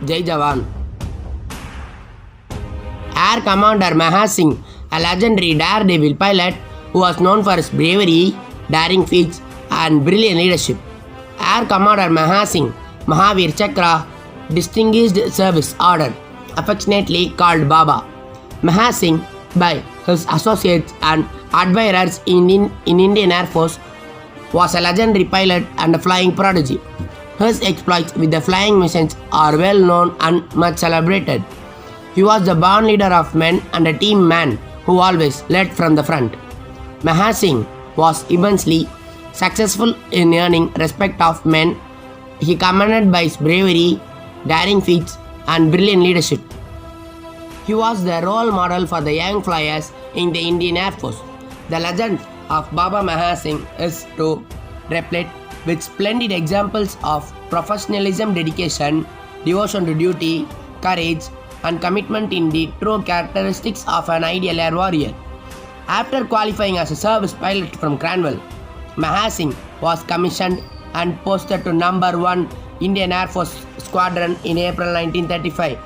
Jai Jawan. Air Commander Maha Singh, a legendary daredevil pilot who was known for his bravery, daring feats, and brilliant leadership. Air Commander Maha Singh, Mahavir Chakra, Distinguished Service Order, affectionately called Baba. Maha Singh, by his associates and admirers in Indian Air Force, was a legendary pilot and a flying prodigy. His exploits with the flying missions are well known and much celebrated. He was the born leader of men and a team man who always led from the front. Maha Singh was immensely successful in earning respect of men. He commanded by his bravery, daring feats, and brilliant leadership. He was the role model for the young flyers in the Indian Air Force. The legend of Baba Maha Singh is to replete with splendid examples of professionalism, dedication, devotion to duty, courage, and commitment in the true characteristics of an ideal air warrior. After qualifying as a service pilot from Cranwell, Maha Singh was commissioned and posted to number 1 Indian Air Force Squadron in April 1935.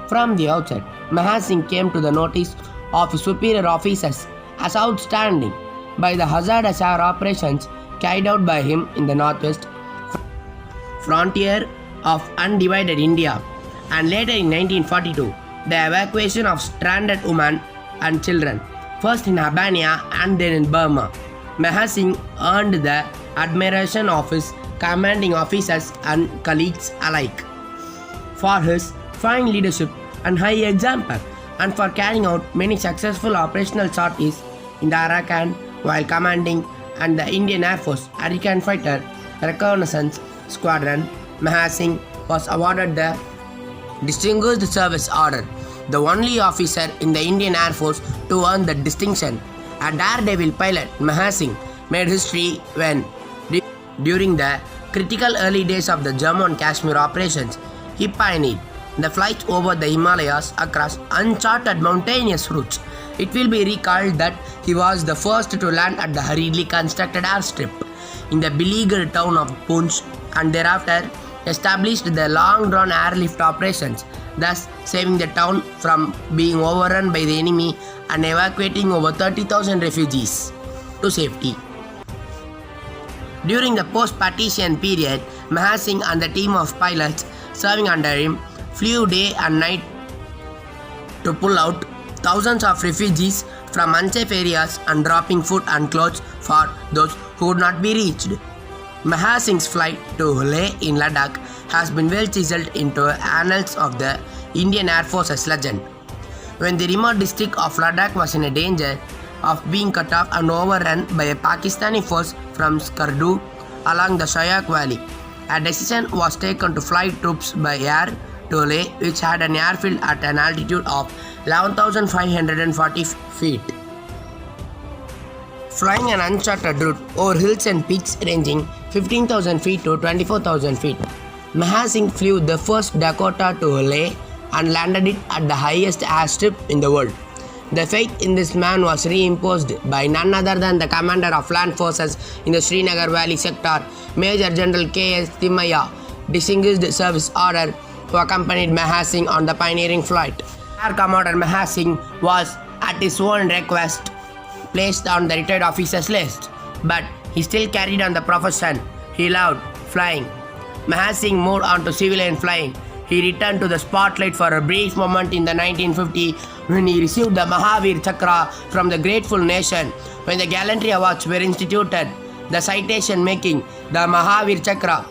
From the outset, Maha Singh came to the notice of his superior officers as outstanding by the hazardous air operations carried out by him in the northwest frontier of undivided India, and later in 1942, the evacuation of stranded women and children, first in Albania and then in Burma. Maha Singh earned the admiration of his commanding officers and colleagues alike for his fine leadership and high example, and for carrying out many successful operational sorties in the Arakan while commanding and the Indian Air Force Arakan Fighter Reconnaissance Squadron. Maha Singh was awarded the Distinguished Service Order, the only officer in the Indian Air Force to earn the distinction. A daredevil pilot, Maha Singh made history when, during the critical early days of the Jammu and Kashmir operations, he pioneered the flights over the Himalayas across uncharted mountainous routes. It will be recalled that he was the first to land at the hurriedly constructed airstrip in the beleaguered town of Poonch, and thereafter established the long-drawn airlift operations, thus saving the town from being overrun by the enemy and evacuating over 30,000 refugees to safety. During the post-partition period, Maha Singh and the team of pilots serving under him flew day and night to pull out thousands of refugees from unsafe areas and dropping food and clothes for those who could not be reached. Maha Singh's flight to Leh in Ladakh has been well chiseled into annals of the Indian Air Force's legend. When the remote district of Ladakh was in a danger of being cut off and overrun by a Pakistani force from Skardu along the Shyok Valley, a decision was taken to fly troops by air to Leh, which had an airfield at an altitude of 11,540 feet. Flying an uncharted route over hills and peaks ranging 15,000 feet to 24,000 feet, Maha Singh flew the first Dakota to Leh and landed it at the highest airstrip in the world. The faith in this man was reimposed by none other than the commander of land forces in the Srinagar Valley sector, Major General K.S. Thimayya, Distinguished Service Order, who accompanied Maha Singh on the pioneering flight. Air Commander Maha Singh was, at his own request, placed on the retired officers list, but he still carried on the profession. He loved flying. Maha Singh moved on to civilian flying. He returned to the spotlight for a brief moment in the 1950 when he received the Mahavir Chakra from the grateful nation. When the gallantry awards were instituted, the citation making the Mahavir Chakra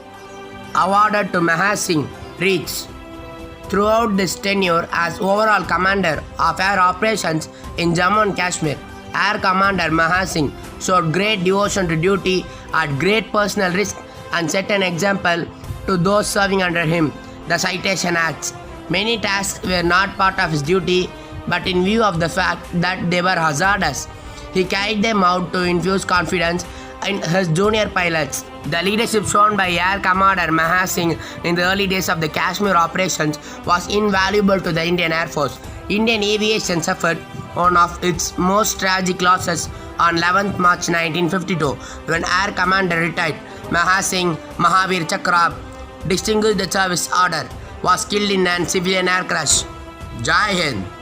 awarded to Maha Singh reached. Throughout this tenure as overall commander of air operations in Jammu and Kashmir, Air Commander Maha Singh showed great devotion to duty at great personal risk and set an example to those serving under him. The citation acts. Many tasks were not part of his duty, but in view of the fact that they were hazardous, he carried them out to infuse confidence in his junior pilots. The leadership shown by Air Commander Maha Singh in the early days of the Kashmir operations was invaluable to the Indian Air Force. Indian aviation suffered one of its most tragic losses on 11th March 1952 when Air Commander retired. Maha Singh, Mahavir Chakra, Distinguished Service Order, was killed in an civilian air crash. Jai Hind.